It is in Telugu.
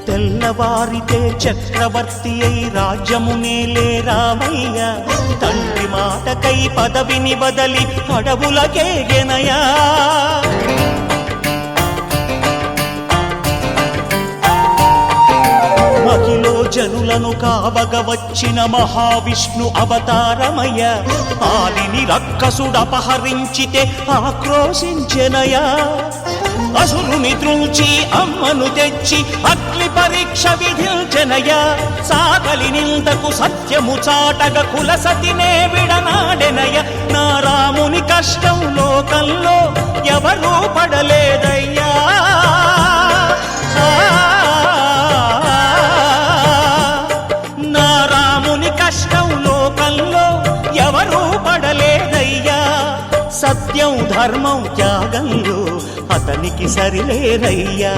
తెల్లవారితే చక్రవర్తి అయి రాజ్యమునేలే రామయ్య తండ్రి మాటకై పదవిని బదలి అడవులకేగెనయా మహిలో జనులను కావగ వచ్చిన మహావిష్ణు అవతారమయ్య ఆలిని రక్కసుడపహరించితే ఆక్రోశించెనయా అసురుని త్రుంచి అమ్మను తెచ్చి అగ్ని పరీక్ష విధించెనయా సాగలి నిందకు సత్యము చాటగ కులసతినే విడనాడెనయ నా రాముని కష్టం లోకంలో ఎవరూ పడలేదయ్యా నా రాముని కష్టం లోకంలో ఎవరూ పడలేదయ్యా సత్యం ధర్మం త్యాగంలో అతనికి సరిలేరయ్యా